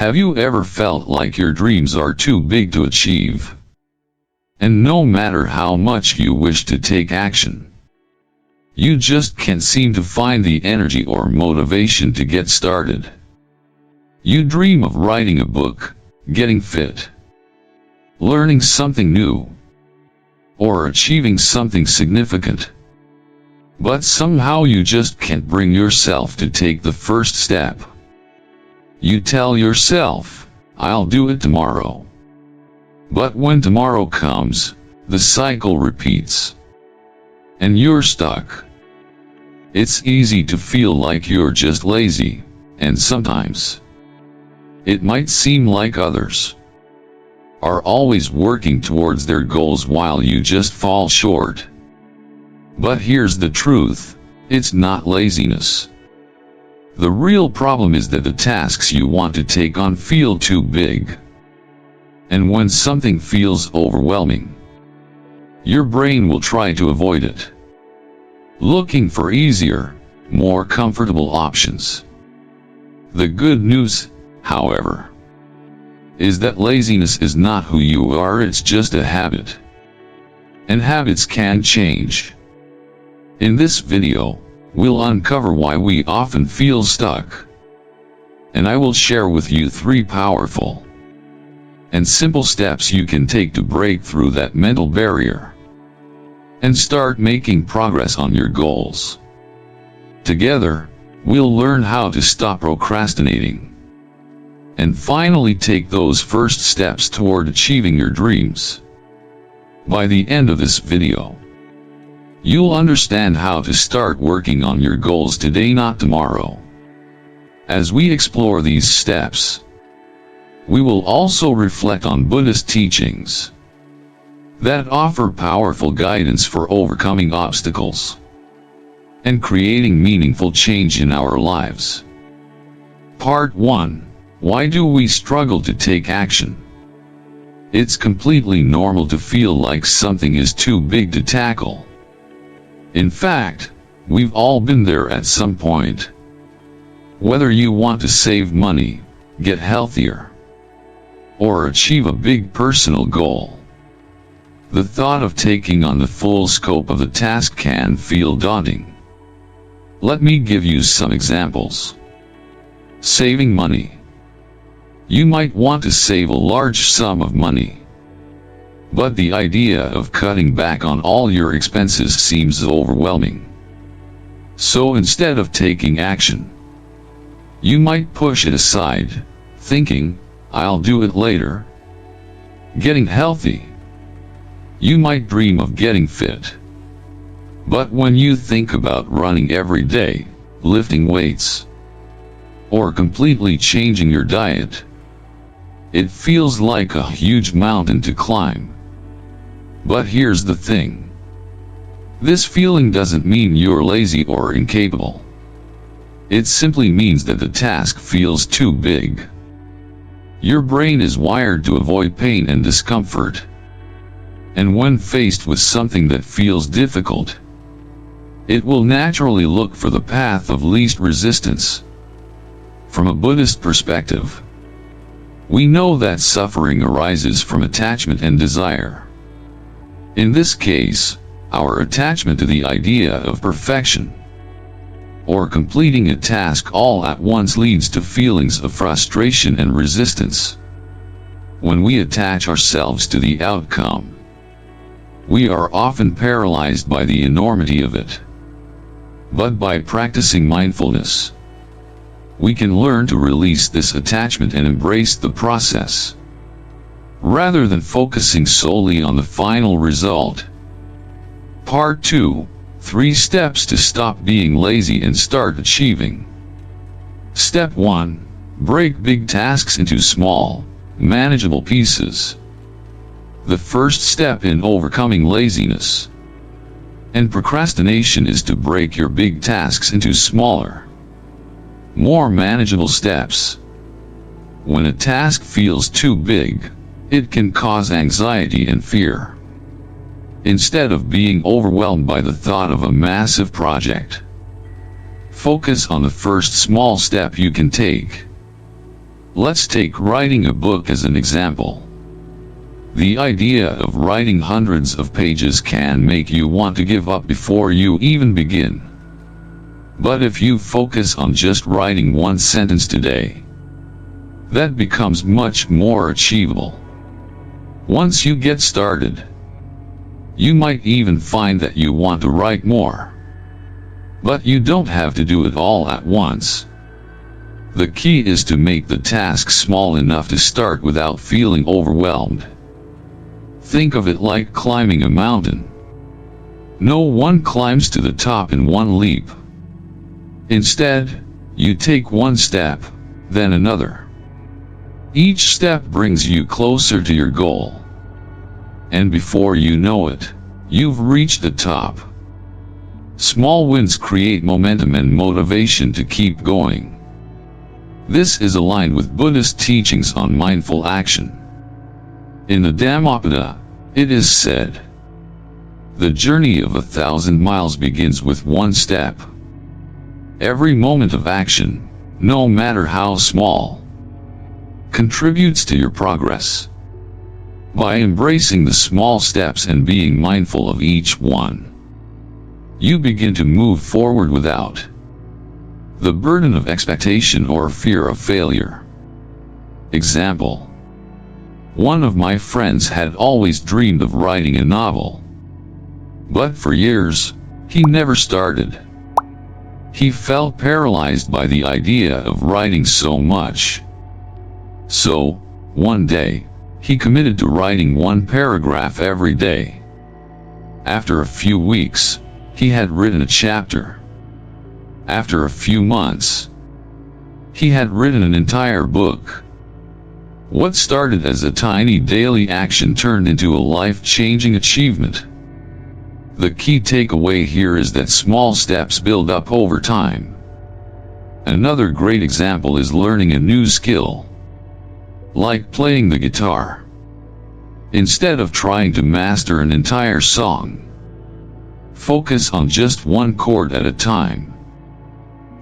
Have you ever felt like your dreams are too big to achieve? And no matter how much you wish to take action, you just can't seem to find the energy or motivation to get started. You dream of writing a book, getting fit, learning something new, or achieving something significant. But somehow you just can't bring yourself to take the first step. You tell yourself, "I'll do it tomorrow." But when tomorrow comes, the cycle repeats, and you're stuck. It's easy to feel like you're just lazy, and sometimes it might seem like others are always working towards their goals while you just fall short. But here's the truth, it's not laziness. The real problem is that the tasks you want to take on feel too big. And when something feels overwhelming, your brain will try to avoid it, looking for easier, more comfortable options. The good news, however, is that laziness is not who you are, it's just a habit. And habits can change. In this video, we'll uncover why we often feel stuck. And I will share with you 3 powerful and simple steps you can take to break through that mental barrier and start making progress on your goals. Together, we'll learn how to stop procrastinating and finally take those first steps toward achieving your dreams. By the end of this video, you'll understand how to start working on your goals today, not tomorrow. As we explore these steps, we will also reflect on Buddhist teachings that offer powerful guidance for overcoming obstacles and creating meaningful change in our lives. Part 1. Why do we struggle to take action? It's completely normal to feel like something is too big to tackle. In fact, we've all been there at some point. Whether you want to save money, get healthier, or achieve a big personal goal, the thought of taking on the full scope of the task can feel daunting. Let me give you some examples. Saving money. You might want to save a large sum of money, but the idea of cutting back on all your expenses seems overwhelming. So instead of taking action, you might push it aside, thinking, "I'll do it later." Getting healthy. You might dream of getting fit, but when you think about running every day, lifting weights, or completely changing your diet, it feels like a huge mountain to climb. But here's the thing. This feeling doesn't mean you're lazy or incapable. It simply means that the task feels too big. Your brain is wired to avoid pain and discomfort. And when faced with something that feels difficult, it will naturally look for the path of least resistance. From a Buddhist perspective, we know that suffering arises from attachment and desire. In this case, our attachment to the idea of perfection or completing a task all at once leads to feelings of frustration and resistance. When we attach ourselves to the outcome, we are often paralyzed by the enormity of it. But by practicing mindfulness, we can learn to release this attachment and embrace the process, rather than focusing solely on the final result. Part 2. 3 steps to stop being lazy and start achieving. Step 1. Break big tasks into small, manageable pieces. The first step in overcoming laziness and procrastination is to break your big tasks into smaller, more manageable steps. When a task feels too big, it can cause anxiety and fear. Instead of being overwhelmed by the thought of a massive project, focus on the first small step you can take. Let's take writing a book as an example. The idea of writing hundreds of pages can make you want to give up before you even begin. But if you focus on just writing one sentence today, that becomes much more achievable. Once you get started, you might even find that you want to write more. But you don't have to do it all at once. The key is to make the task small enough to start without feeling overwhelmed. Think of it like climbing a mountain. No one climbs to the top in one leap. Instead, you take one step, then another. Each step brings you closer to your goal. And before you know it, you've reached the top. Small wins create momentum and motivation to keep going. This is aligned with Buddhist teachings on mindful action. In the Dhammapada, it is said, "The journey of 1,000 miles begins with one step." Every moment of action, no matter how small, contributes to your progress. By embracing the small steps and being mindful of each one, you begin to move forward without the burden of expectation or fear of failure. Example: one of my friends had always dreamed of writing a novel. But for years, he never started. He felt paralyzed by the idea of writing so much. So, one day, he committed to writing one paragraph every day. After a few weeks, he had written a chapter. After a few months, he had written an entire book. What started as a tiny daily action turned into a life-changing achievement. The key takeaway here is that small steps build up over time. Another great example is learning a new skill, like playing the guitar. Instead of trying to master an entire song, focus on just one chord at a time.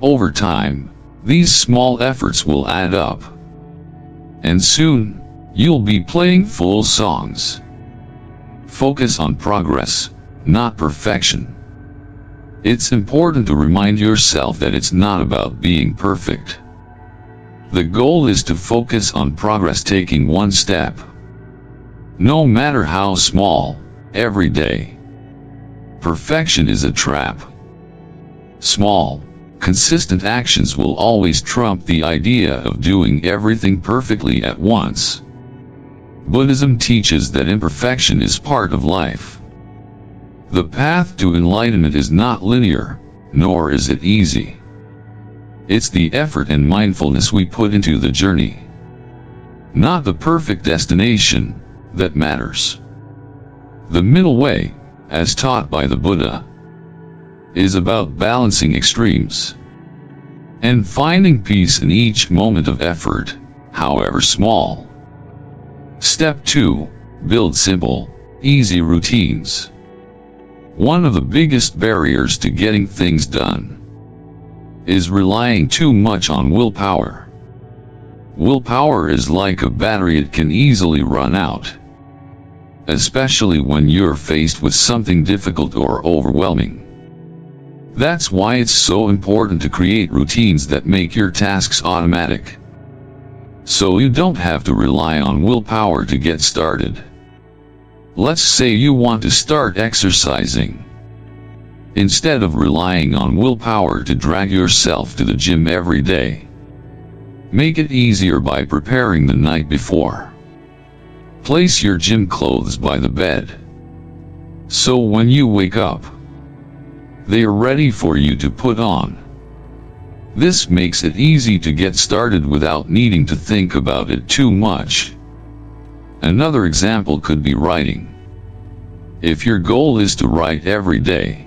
Over time, these small efforts will add up, and soon, you'll be playing full songs. Focus on progress, not perfection. It's important to remind yourself that it's not about being perfect. The goal is to focus on progress, taking one step, no matter how small, every day. Perfection is a trap. Small, consistent actions will always trump the idea of doing everything perfectly at once. Buddhism teaches that imperfection is part of life. The path to enlightenment is not linear, nor is it easy. It's the effort and mindfulness we put into the journey, not the perfect destination, that matters. The middle way, as taught by the Buddha, is about balancing extremes and finding peace in each moment of effort, however small. Step 2. Build simple, easy routines. One of the biggest barriers to getting things done is relying too much on willpower. Willpower is like a battery, it can easily run out, especially when you're faced with something difficult or overwhelming. That's why it's so important to create routines that make your tasks automatic, so you don't have to rely on willpower to get started. Let's say you want to start exercising. Instead of relying on willpower to drag yourself to the gym every day, make it easier by preparing the night before. Place your gym clothes by the bed, so when you wake up, they are ready for you to put on. This makes it easy to get started without needing to think about it too much. Another example could be writing. If your goal is to write every day,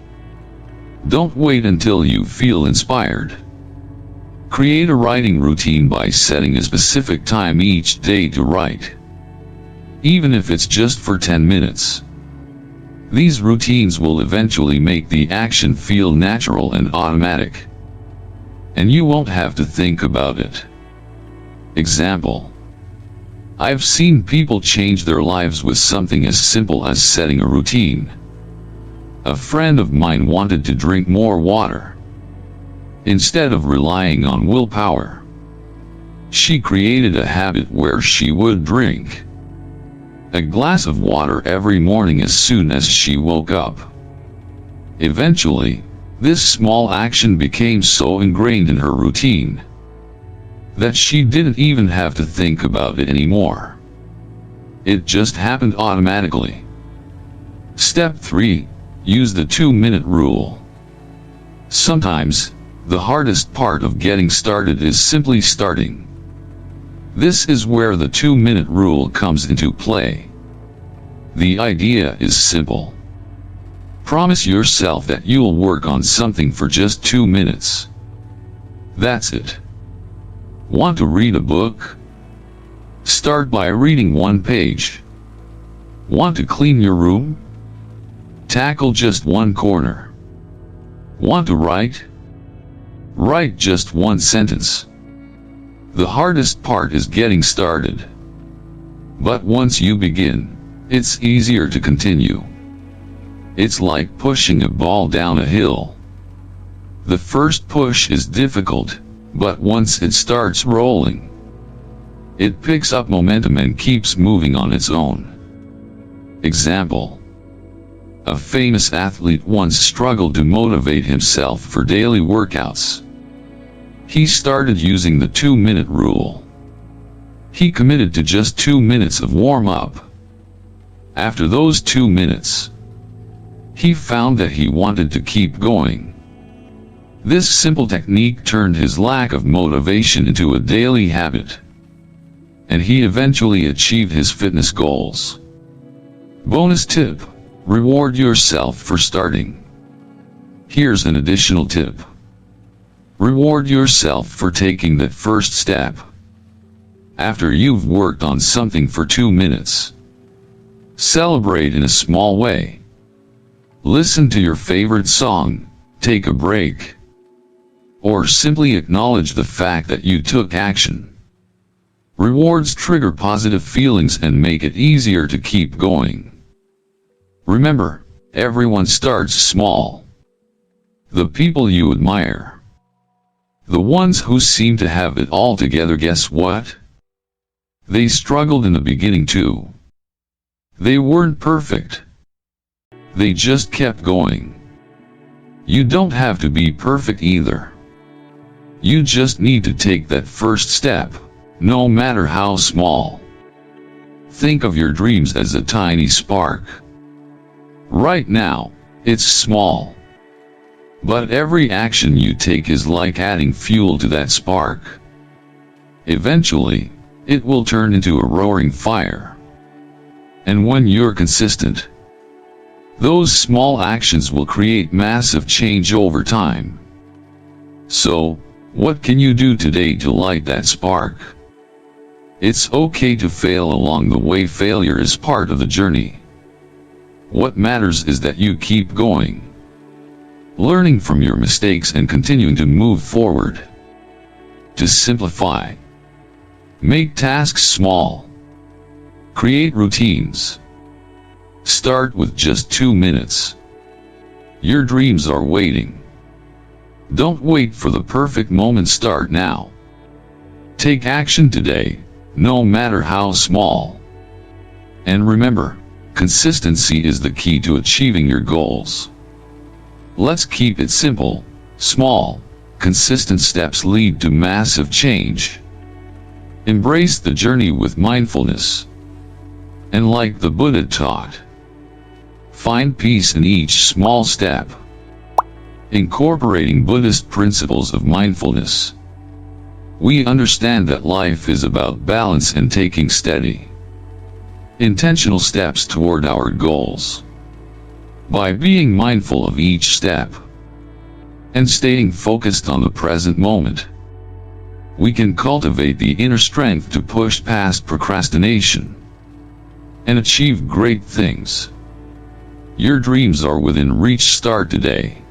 don't wait until you feel inspired. Create a writing routine by setting a specific time each day to write, even if it's just for 10 minutes. These routines will eventually make the action feel natural and automatic, and you won't have to think about it. Example: I've seen people change their lives with something as simple as setting a routine. A friend of mine wanted to drink more water. Instead of relying on willpower, she created a habit where she would drink a glass of water every morning as soon as she woke up. Eventually, this small action became so ingrained in her routine that she didn't even have to think about it anymore. It just happened automatically. Step 3. Use the 2-minute rule. Sometimes, the hardest part of getting started is simply starting. This is where the 2-minute rule comes into play. The idea is simple. Promise yourself that you'll work on something for just 2 minutes. That's it. Want to read a book? Start by reading 1 page. Want to clean your room? Tackle just 1 corner. Want to write? Write just 1 sentence. The hardest part is getting started. But once you begin, it's easier to continue. It's like pushing a ball down a hill. The first push is difficult, but once it starts rolling, it picks up momentum and keeps moving on its own. Example: a famous athlete once struggled to motivate himself for daily workouts. He started using the 2-minute rule. He committed to just 2 minutes of warm-up. After those 2 minutes, he found that he wanted to keep going. This simple technique turned his lack of motivation into a daily habit, and he eventually achieved his fitness goals. Bonus tip: reward yourself for starting. Here's an additional tip. Reward yourself for taking that first step. After you've worked on something for 2 minutes, celebrate in a small way. Listen to your favorite song, take a break, or simply acknowledge the fact that you took action. Rewards trigger positive feelings and make it easier to keep going. Remember, everyone starts small. The people you admire, the ones who seem to have it all together, guess what? They struggled in the beginning too. They weren't perfect. They just kept going. You don't have to be perfect either. You just need to take that first step, no matter how small. Think of your dreams as a tiny spark. Right now, it's small. But every action you take is like adding fuel to that spark. Eventually, it will turn into a roaring fire. And when you're consistent, those small actions will create massive change over time. So, what can you do today to light that spark? It's okay to fail along the way. Failure is part of the journey. What matters is that you keep going, learning from your mistakes and continuing to move forward. To simplify, make tasks small. Create routines. Start with just 2 minutes. Your dreams are waiting. Don't wait for the perfect moment. Start now. Take action today, no matter how small. And remember, consistency is the key to achieving your goals. Let's keep it simple. Small, consistent steps lead to massive change. Embrace the journey with mindfulness. And like the Buddha taught, find peace in each small step. Incorporating Buddhist principles of mindfulness, we understand that life is about balance and taking steady, intentional steps toward our goals. By being mindful of each step and staying focused on the present moment, we can cultivate the inner strength to push past procrastination and achieve great things. Your dreams are within reach. Start today.